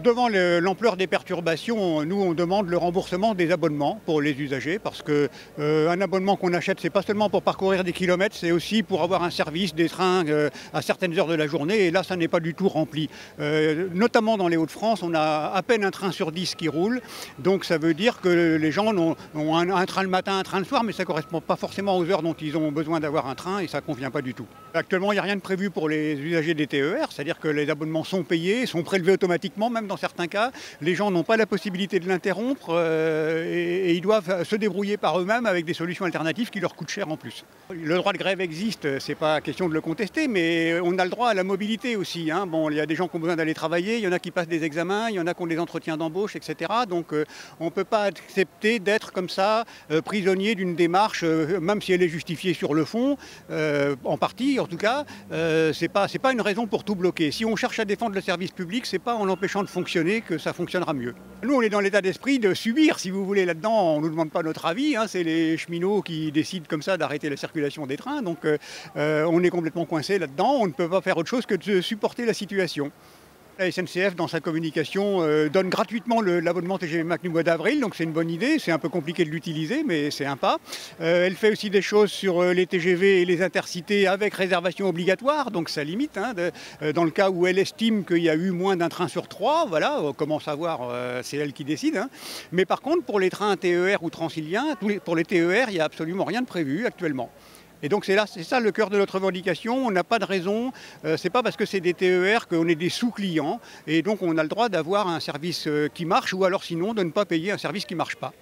Devant l'ampleur des perturbations, nous on demande le remboursement des abonnements pour les usagers parce que un abonnement qu'on achète, c'est pas seulement pour parcourir des kilomètres, c'est aussi pour avoir un service des trains à certaines heures de la journée et là ça n'est pas du tout rempli. Notamment dans les Hauts-de-France, on a à peine un train sur 10 qui roule, donc ça veut dire que les gens ont un train le matin, un train le soir, mais ça ne correspond pas forcément aux heures dont ils ont besoin d'avoir un train et ça ne convient pas du tout. Actuellement, il n'y a rien de prévu pour les usagers des TER, c'est-à-dire que les abonnements sont payés, sont prélevés automatiquement, même dans certains cas. Les gens n'ont pas la possibilité de l'interrompre et ils doivent se débrouiller par eux-mêmes avec des solutions alternatives qui leur coûtent cher en plus. Le droit de grève existe, c'est pas question de le contester, mais on a le droit à la mobilité aussi. Bon, il y a des gens qui ont besoin d'aller travailler, il y en a qui passent des examens, il y en a qui ont des entretiens d'embauche, etc. Donc on ne peut pas accepter d'être comme ça, prisonnier d'une démarche, même si elle est justifiée sur le fond, en partie en tout cas, c'est pas une raison pour tout bloquer. Si on cherche à défendre le service public, c'est pas en l'empêchant de fonctionner que ça fonctionnera mieux. Nous, on est dans l'état d'esprit de subir, si vous voulez, là-dedans. On ne nous demande pas notre avis, c'est les cheminots qui décident comme ça d'arrêter la circulation des trains. Donc on est complètement coincé là-dedans. On ne peut pas faire autre chose que de supporter la situation. La SNCF, dans sa communication, donne gratuitement l'abonnement TGV Mac du mois d'avril, donc c'est une bonne idée. C'est un peu compliqué de l'utiliser, mais c'est un pas. Elle fait aussi des choses sur les TGV et les intercités avec réservation obligatoire, donc ça limite. Dans le cas où elle estime qu'il y a eu moins d'un train sur 3, voilà, comment savoir, c'est elle qui décide. Mais par contre, pour les trains TER ou Transiliens, pour les TER, il n'y a absolument rien de prévu actuellement. Et donc c'est ça le cœur de notre revendication. On n'a pas de raison, c'est pas parce que c'est des TER qu'on est des sous-clients et donc on a le droit d'avoir un service qui marche ou alors sinon de ne pas payer un service qui ne marche pas.